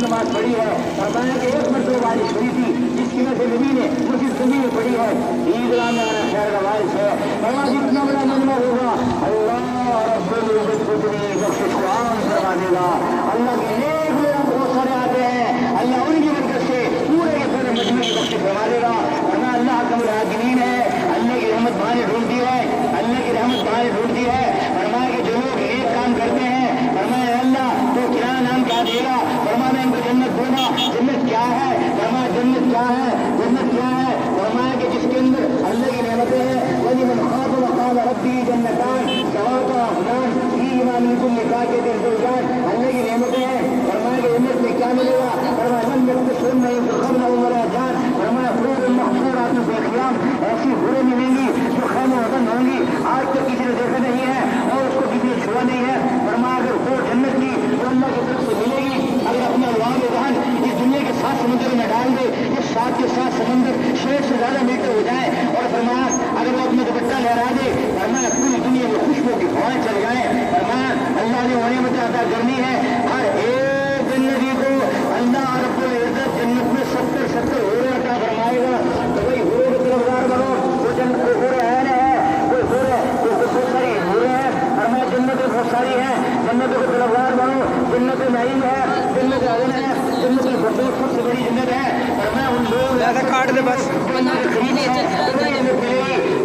नमाज पढ़ी है, फरमाया कि एक मरतबा बारिश हुई थी जिसकी वजह से नबी ने मुझे सभी में पढ़ी है, ईदगाह में आना खैर का बारिश है। फरमा जितना बड़ा मजमा होगा अल्लाह रब्बुल इज्जत को तेरी बख्शिश को आम करवा देगा। अल्लाह के नेक लोग बहुत सारे आते हैं, अल्लाह उनकी बरकत से पूरे के पूरे मजमे की बख्शिश करवा देगा। वरना अल्लाह का मुराकिनीन है, अल्लाह की रहमत बाहर ढूंढती है, अल्लाह की रहमत बाहर ढूंढती है। फरमाया कि जो लोग एक काम करते हैं, फरमाया अल्लाह तो क्या नाम क्या देगा, फरमाया इनको जन्नत दूंगा। जन्नत क्या है, फरमाया जन्नत क्या है, जन्नत क्या है, फरमाया कि जिसके अंदर अल्लाह की रहमतें हैं, वही मन खाब वकाल रब्बी जन्नतान सवाता अफगान की इमाम निकाह के दिल जान अल्लाह की रहमतें हैं। फरमाया कि जन्नत में क्या मिलेगा, फरमाया जन्नत में सुन नहीं तो खबर उमर जान, फरमाया फूल महफूर आत्म बेखियाम ऐसी हुरे मिलेंगी जो खैम वतन होंगी, आज तक किसी ने देखा नहीं है और उसको किसी ने छुआ नहीं है। फरमाया अगर वो जन्नत की तो अल्लाह की तरफ से मिलेगी। अगर अपना अल्लाह जहान इस दुनिया के 7 समुद्र में डाल दे, ये 7 के 7 समुद्र 6 से ज्यादा मीटर हो जाए और फरमाया अगर वो अपना दुपट्टा लहरा दे, फरमाया पूरी दुनिया में खुशबू की हवाएं चल जाए। फरमाया अल्लाह ने नेमत अता करनी है हर एक जन्नती को अल्लाह रब्बुल इज्जत जन्नत में 70 हुरे अता फरमाएगा। तो वही हुरे के तरफदार बनो, वो जन्नत को हुरे है ना है, कोई हुरे बहुत सारी हुरे हैं, फरमाया जन्नतें बहुत सारी हैं, जन्नतों के तरफदार बनो। जन्नत नईम है, जन्नत अदन है, जन्नत फिरदौस सबसे बड़ी जन्नत है। फरमाया उन लोग ज्यादा काट दे बस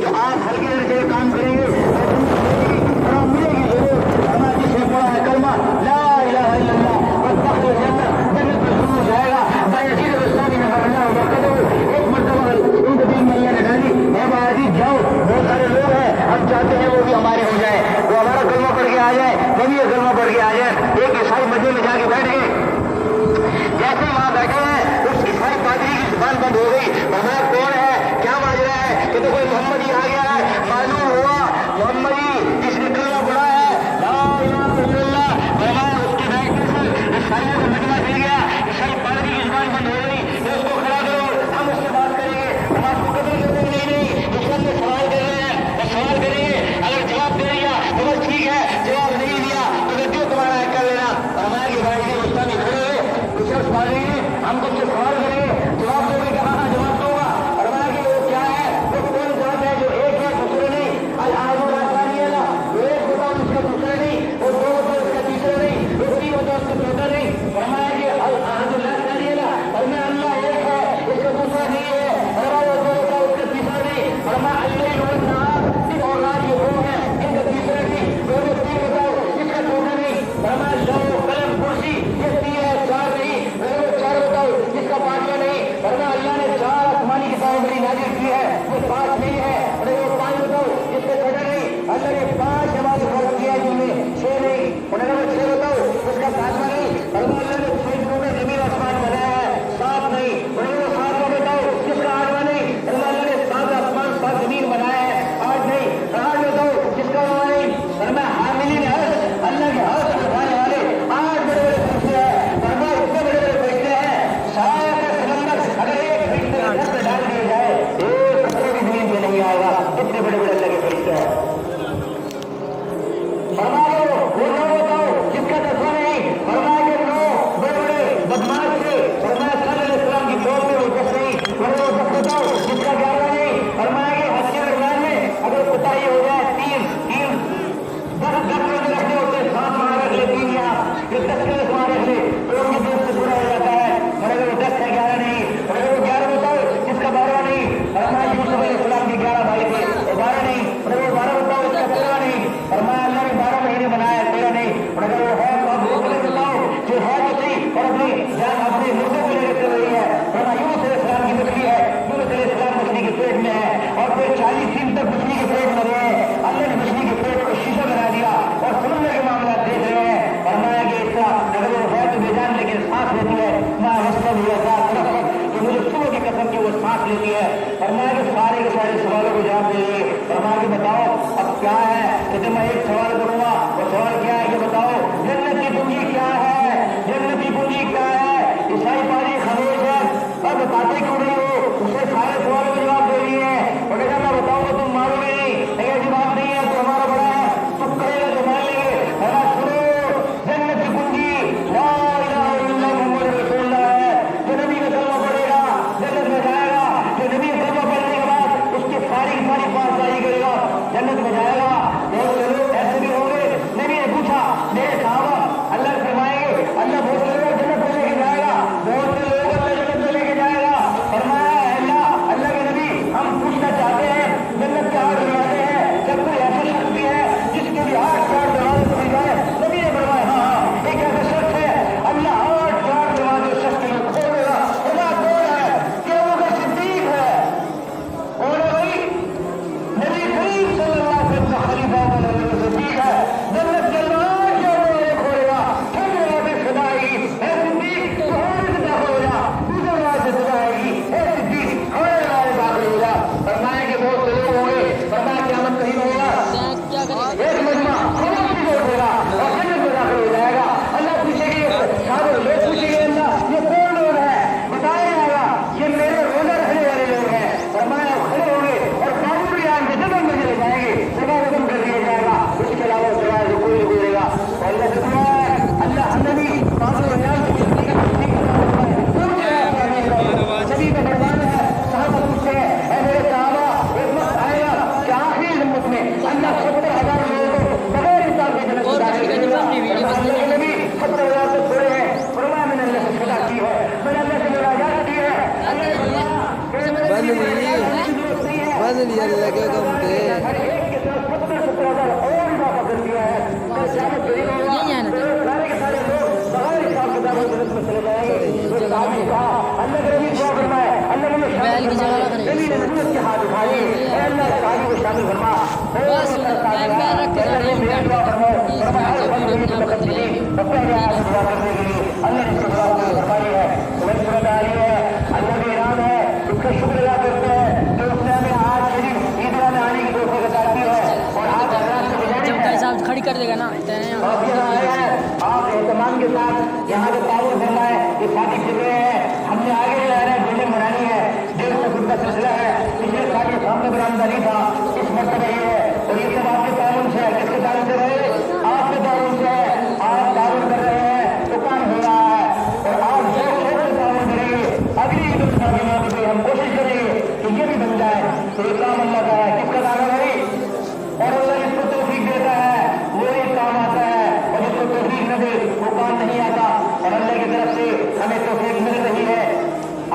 जो आप हल्के हल्के काम करेंगे मिलेगी जरूर। हमारा जिसने पढ़ा है कलमा ला इलाहा इल्लल्लाह वस्तग़फिर जन्नत, जन्नत में जरूर जाएगा। बायजीद इस्लामी में करना होगा कदम एक मर्तबा उनके दिल में अल्लाह ने डाली है बायजीद जाओ, बहुत सारे लोग हैं हम चाहते हैं वो भी हमारे हो जाए, वो हमारा कलमा पढ़ के आ जाए, वो भी कलमा पढ़ के आ जाए। एक ईसाई मस्जिद में जाके बैठ गए, जैसे वहां बैठे हैं उस ईसाई पादरी की जुबान बंद हो गई। हमारा कौन है, क्या माजरा है, कि तो कोई मोहम्मद ही आ गया है। मालूम हुआ मोहम्मद ही जिसने कलमा पढ़ा है ला इलाहा इल्लल्लाह, फरमाया उसके बैठने से ईसाइयों का मजमा मिल गया। ईसाई पादरी की जुबान बंद हो गई, तो उसको खड़ा करो, हम उससे बात करेंगे, हम आपको कदर करते नहीं दुश्मन में सवाल कर रहे हैं और सवाल करेंगे, अगर जवाब दे दिया तो बस ठीक है, जवाब नहीं दिया तो जो तुम्हारा है कर लेना। हमारे की बात उस्ताद खड़े हुए कुछ पादरी ने हम तुमसे सवाल करेंगे, जवाब दोगे कहा जवाब दूंगा। और हमारा की वो क्या है, वो कौन जात है जो एक है दूसरे नहीं, आज आज राजधानी है ना, वो एक होता है उसका दूसरा नहीं, वो दो होता है उसका तीसरा नहीं, वो 3 होता है उसका चौथा नहीं। फरमाया कि राजधानी है ना, और मैं अल्लाह एक है उसका दूसरा नहीं है, फरमाया वो दो होता है उसका तीसरा नहीं। फरमाया अल्लाह और राज ये दो है इनका तीसरा नहीं, दोनों 3 बताओ इसका चौथा नहीं। फरमाया लौह कलम कुर्सी ये 3 है 4 नहीं, दोनों 4 बताओ इसका 5वां नहीं। फरमाया अल्लाह ने 4 आसमानी किताबें बड़ी नाजिल की है, वो 5 नहीं है, और वो 5 बताओ इसका 6 नहीं। अल्लाह ने 5 जमात फर्ज किया है जिनमें 6 नहीं, उन्होंने वो 6 बताओ उसका 7वां नहीं। फरमाया अल्लाह ने 6 दिनों में जमीन आसमान बनाया है, 7 नहीं, उन्होंने वो 7वां बताओ जिसका 8वां नहीं। फरमाया अल्लाह ने 7 आसमान 7 जमीन बनाया है, 8 नहीं, 8 बताओ जिसका 9वां नहीं। फरमाया हामिलीन अर्श अल्लाह के अर्श उठाने वाले 8 बड़े बड़े फरिश्ते हैं। फरमाया इतने बड़े बड़े फरिश्ते हैं, सारा समंदर अगर एक फरिश्ते के सर पे डाल दिया जाए एक पत्थर भी जमीन पे नहीं आएगा, इतने बड़े बड़े अल्लाह के फरिश्ते हैं। फरमाया वो 9 बताओ जिसका 10वां नहीं। फरमाया कि 9 बड़े बड़े बदमाश थे, फरमाया सल्लल्लाहु की कौम में वो 10 नहीं, वो 10 बताओ जिसका 11वां नहीं। फरमाया कि हज के दरमियान में अगर कुताही हो जाए 3 10 रोजे रखने होते हैं, 7 वहां रख ले, 3 यहाँ, फिर 10 के वहां रख ले, तो उनकी दोस्त से पूरा हो जाता है। और अगर वो 10 है 11 नहीं, और अगर वो 11 बताओ जिसका 12वां नहीं। फरमाया यूसुफ अलैहिस्सलाम के 11 भाई थे, वो 12 नहीं, और अगर वो 12 बताओ इसका 13वां नहीं। फरमाया अल्लाह ने 12 महीने बनाया 13 नहीं, और अगर वो है तो आप वो बताओ जो है तो सही और अपनी जान अपने मुर्दों को लेकर चल रही है। फरमाया यूसुफ अलैहिस्सलाम की मछली है, यूसुफ अलैहिस्सलाम मछली के पेट में है और फिर 40 दिन तक मछली के पेट में रहे। अल्लाह ने मछली के पेट को शीशा बना दिया और समुद्र के मामला देख रहे हैं। फरमाया कि इसका अगर वो है तो बेजान लेकिन सांस लेती है ना, मुस्तम हुआ था कि मुझे सुबह की कसम की वो सांस लेती है। फरमाया कि सारे के सारे सवालों को जवाब दीजिए। फरमाया कि बताओ अब क्या है, कि मैं एक सवाल करूंगा, वो सवाल क्या है कि बताओ जन्नत की पूंजी क्या है, जन्नत की पूंजी क्या है। ईसाई पादरी खामोश है, अब बताते क्यों नहीं हो, उससे सारे सवालों को जवाब दे दिए हैं। और अगर मैं बताऊंगा तुम मारोगे नहीं, अगर जवाब नहीं है तो हमारा बड़ा है, तुम कहेगा तो मान लेंगे। सुनो जन्नत की पूंजी ला इलाहा इल्लल्लाह मुहम्मद रसूलुल्लाह को कहा, अल्लाह के नबी दुआ फरमाए, अल्लाह ने बैल की जगह लग रही है। नबी ने नबूवत के हाथ उठाए, ऐ अल्लाह सहाबी को शामिल फरमा। बस मैं रख के जा रही हूँ मेरा दुआ फरमाओ, फरमाया बंदे में तकद्दीरी, तो पहले आया दुआ करने के लिए अल्लाह ने इसको दुआ फरमाई है। वही सूरत आ रही है, अल्लाह के इनाम है, उसका शुक्र अदा करते हैं जो उसने हमें आज शरीफ ईदगाह में आने की तौफीक अता की है। और आज हज़रात से गुजारिश है, साहब खड़ी कर देगा ना आप यहाँ आए हैं, आप एहतमाम के साथ यहाँ पे ताउन फरमाए, ये शादी कर रहे हैं, हमने आगे ले आ रहे हैं, बिल्डिंग बनानी है, 150 फुट का सिलसिला है, पिछले साल के सामने बरामदारी था, इस मरतबा ये है। और ये सब आपके ताउन से है, किसके ताउन से रहे? आपके ताउन से है। आप ताउन कर रहे हैं तो काम हो रहा है, और आप जो लोग ताउन करेंगे अगली ईद उल अज़हा के मौके पे हम कोशिश करेंगे कि ये भी बन जाए। तो ये काम अल्लाह का है, किसका काम है भाई? और अल्लाह जिसको तौफीक देता है वो ही काम आता है, और जिसको तौफीक न दे वो काम नहीं आता। और अल्लाह की तरफ से हमें तौफीक मिल रही है,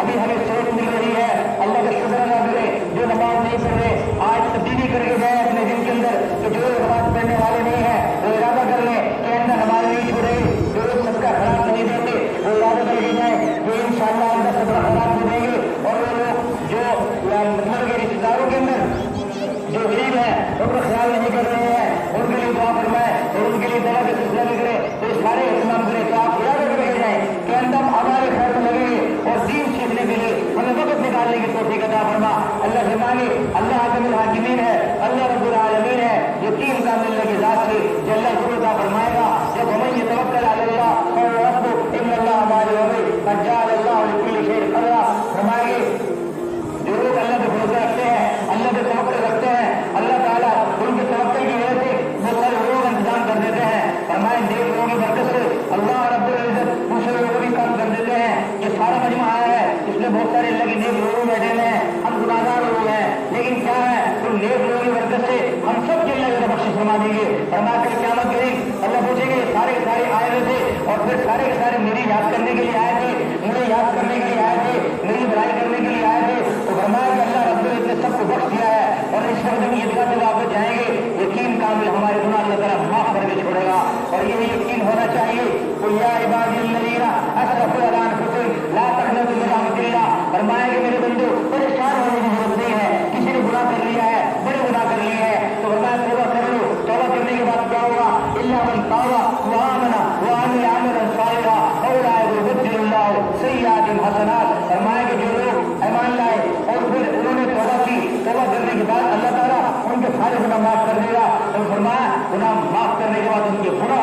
अभी हमें सोच मिल रही है, अल्लाह का शुक्र अदा करें। जो नमाज नहीं पढ़ रहे आज तब्दीली करके जाए अपने दिन के अंदर, तो जो नमाज पढ़ने वाले नहीं है वो इरादा कर ले कि अंदर नमाज नहीं छोड़े, जो लोग सबका खराब नहीं देते वो इरादा करके जाए वो इंशाअल्लाह अंदर सबका खराब हो देंगे। और वो लोग जो मतलब के रिश्तेदारों के अंदर जो गरीब है उनका ख्याल नहीं कर रहे हैं, उनके लिए दुआ फरमाए और उनके लिए दवा का सिलसिला भी करे, तो इस सारे इस्तेमाल करें। तो आप इरादा करके जाए कि अंदर हमारे खैर में लगेंगे और दीन सीखने के लिए हमें वक्त निकालने की तौफीक अता फरमा। अल्लाह से मांगे, अल्लाह हाकिमुल हाकिमीन है, अल्लाह रब्बुल आलमीन है, जो तीन काम मिलने की जात से जल्ला गुरु अता फरमाएगा। जब हमें ये तवक्कल अल्लाह और रब्बु इन्नल्लाह हमारे वही मज्जाल अल्लाह लिकुल्लि शैइन क़दरा फरमाएंगे। जो लोग अल्लाह पे भरोसा रखते हैं, अल्लाह पे तवक्कुल रखते हैं, अल्लाह ताला उनके तवक्कुल की वजह से वो सारे लोग इंतजाम कर देते हैं। फरमाए नेक लोगों की बरकत से अल्लाह रब्बुल इज्जत दूसरे लोगों भी काम कर देते हैं। ये सारा मजमा आया है, इसमें बहुत सारे अल्लाह के नेक लोग बैठे हुए हैं, हम गुनाहगार लोग हैं, लेकिन क्या है उन नेक लोगों की बरकत से हम सब के अल्लाह बख्शिश फरमा देंगे। फरमा कर क़यामत के दिन अल्लाह पूछेंगे सारे के सारे आए हुए थे और फिर सारे के सारे मेरी याद करने के लिए आए थे, मुझे याद करने के लिए आए थे, मेरी बुराई करने के लिए आए थे। तो फरमाया कि अल्लाह रब्बुल इज्जत ने सबको बख्श दिया है और इस वक्त हम ईदगाह से वापस जाएंगे, यकीन कामिल हमारे गुनाह अल्लाह ताला माफ करके छोड़ेगा। और ये यकीन होना चाहिए कुल या इबादिल्लज़ीना असरफ़ू अला अनफुसिहिम ला तक़नतू मिन रहमतिल्लाह। फरमाया कि मेरे बंदो परेशान होने की जरूरत नहीं है, किसी ने गुनाह कर लिया है, बड़े गुनाह कर लिए हैं, तो फरमाया तौबा कर लो। तौबा करने के बाद क्या होगा? इल्ला मन ताबा व आमना व अमिला अमलन सालिहा फउलाइका युबद्दिलुल्लाहु सय्यिआतिहिम हसनात। फरमाया कि जो लोग ईमान लाए और फिर उन्होंने तौबा की, तौबा करने के बाद अल्लाह ताला उनके सारे गुनाह माफ कर देगा। और फरमाया गुनाह माफ करने के बाद उनके गुनाह